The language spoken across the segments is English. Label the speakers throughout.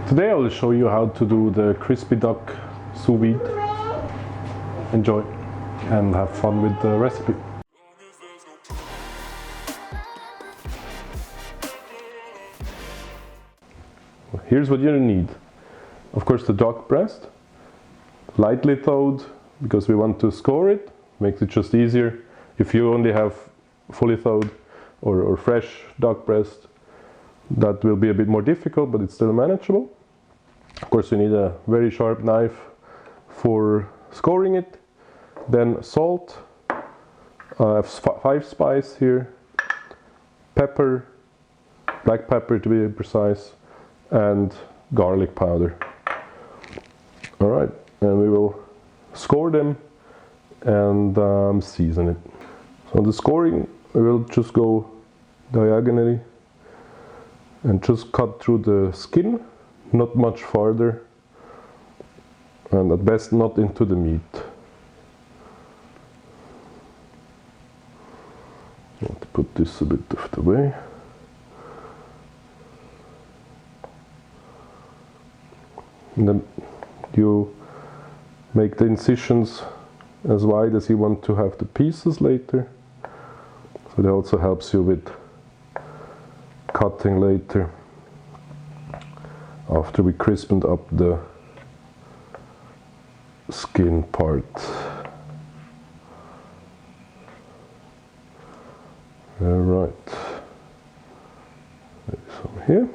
Speaker 1: Today I will show you how to do the crispy duck sous vide. Enjoy and have fun with the recipe. Here's what you need. Of course, the duck breast, lightly thawed because we want to score it. Makes it just easier. If you only have fully thawed or fresh duck breast, that will be a bit more difficult, but it's still manageable. Of course, you need a very sharp knife for scoring it. Then salt, I have 5 spice here, pepper, black pepper to be precise, and garlic powder. Alright, and we will score them and season it. So the scoring, we will just go diagonally and just cut through the skin, not much farther, and at best not into the meat. I want to put this a bit of the way. And then you make the incisions as wide as you want to have the pieces later. So that also helps you with cutting later after we crispened up the skin part. Alright, maybe some here.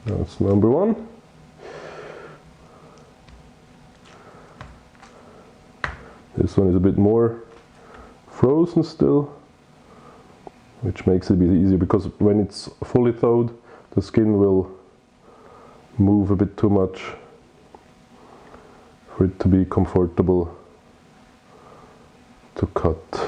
Speaker 1: That's number 1. This one is a bit more frozen still, which makes it a bit easier because when it's fully thawed, the skin will move a bit too much for it to be comfortable to cut.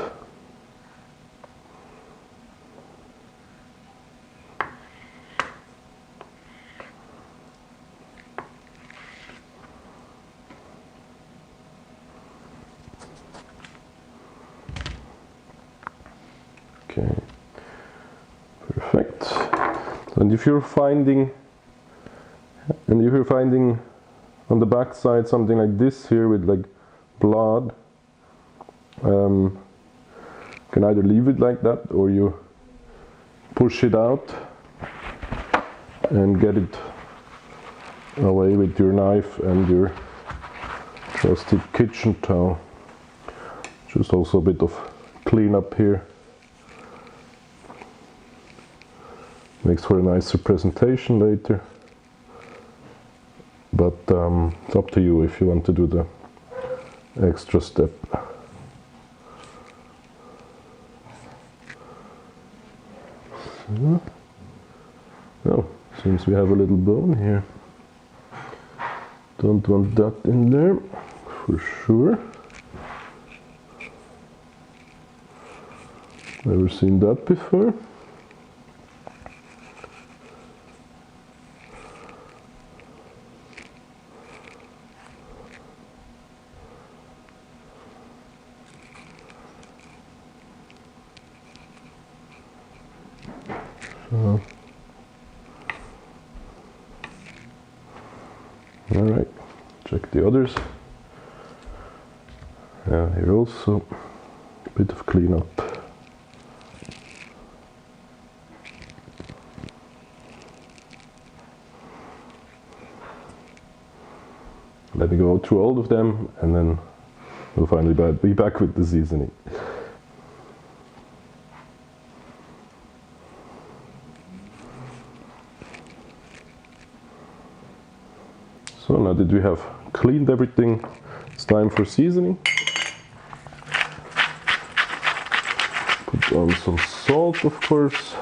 Speaker 1: Okay, perfect. And if you're finding on the back side something like this here with like blood, you can either leave it like that or you push it out and get it away with your knife and your trusty kitchen towel. Just also a bit of cleanup here. Makes for a nicer presentation later. But it's up to you if you want to do the extra step. So, oh, seems we have a little bone here. Don't want that in there, for sure. Never seen that before. Alright, check the others. Here also a bit of cleanup. Let me go through all of them and then we'll finally be back with the seasoning. So now that we have cleaned everything, it's time for seasoning. Put on some salt, of course.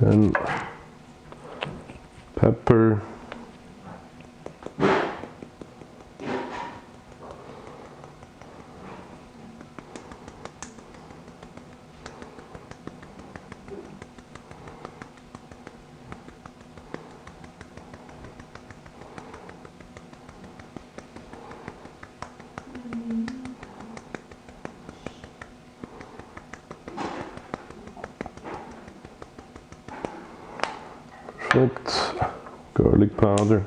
Speaker 1: Then pepper, Perfect. Garlic powder.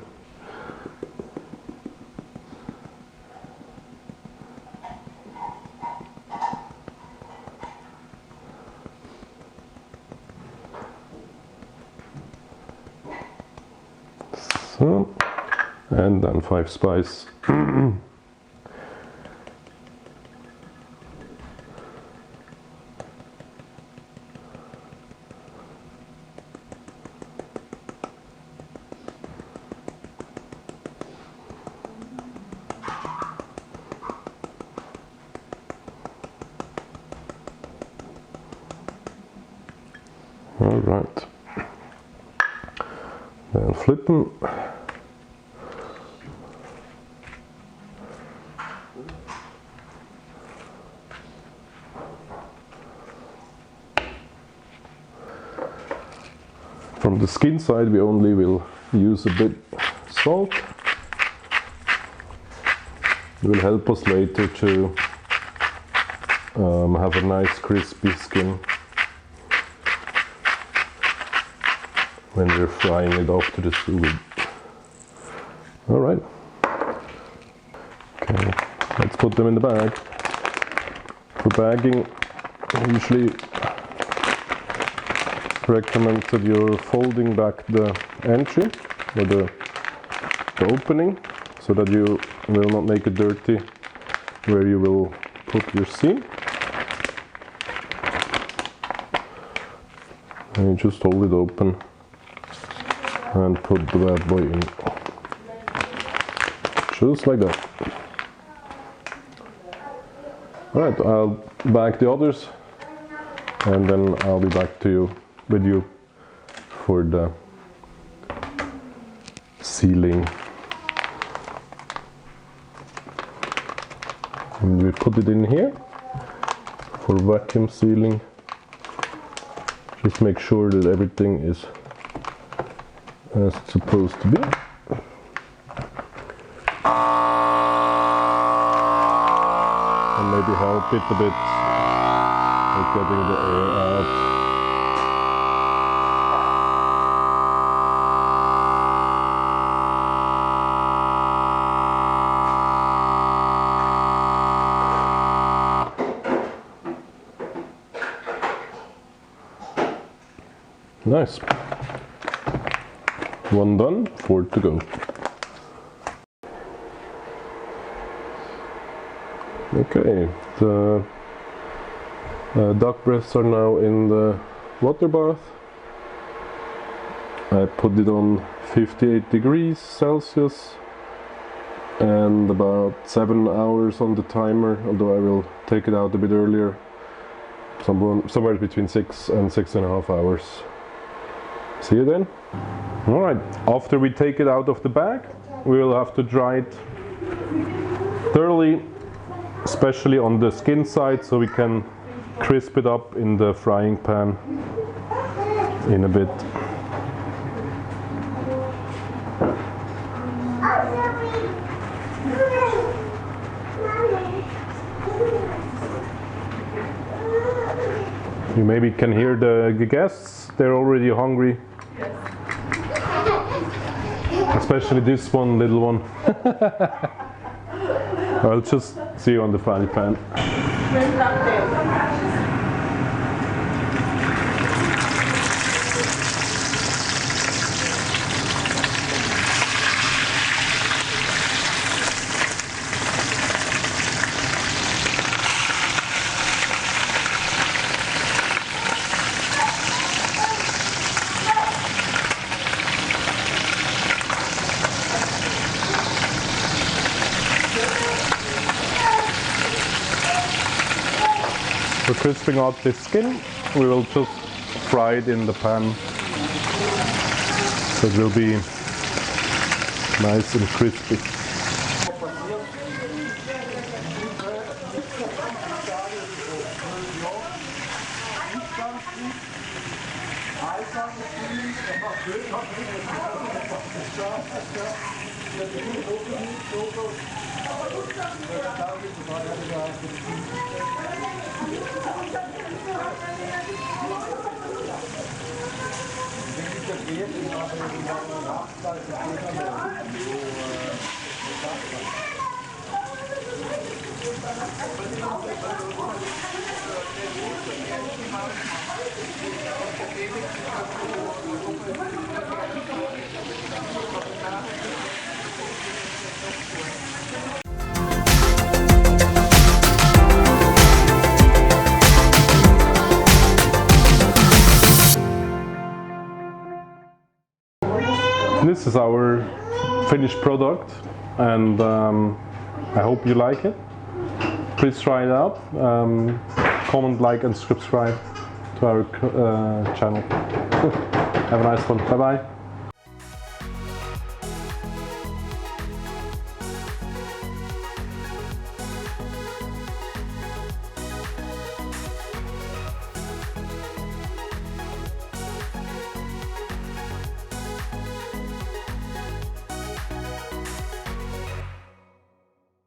Speaker 1: So, and then 5 spice. All right. Then flip them. From the skin side, we only will use a bit salt. It will help us later to have a nice crispy skin when we're frying it off to the sous vide. All right. Okay, let's put them in the bag. For bagging, I usually recommend that you're folding back the entry or the opening so that you will not make it dirty where you will put your seam. And you just hold it open and put the bad boy in. Just like that. Alright, I'll bag the others and then I'll be back to you with you for the sealing. And we put it in here for vacuum sealing. Just make sure that everything is as it's supposed to be. And maybe help it a bit with getting the air out. Nice. One done, 4 to go. Okay, the duck breasts are now in the water bath. I put it on 58 degrees Celsius and about 7 hours on the timer, although I will take it out a bit earlier, somewhere between 6 and 6.5 hours. See you then. Alright, after we take it out of the bag, we will have to dry it thoroughly, especially on the skin side, so we can crisp it up in the frying pan in a bit. You maybe can hear the guests, they're already hungry. Especially this one, little one. I'll just see you on the frying pan. For crisping out the skin, we will just fry it in the pan, so it will be nice and crispy. This is our finished product, and I hope you like it. Please try it out. Comment, like, and subscribe to our channel. Have a nice one. Bye bye.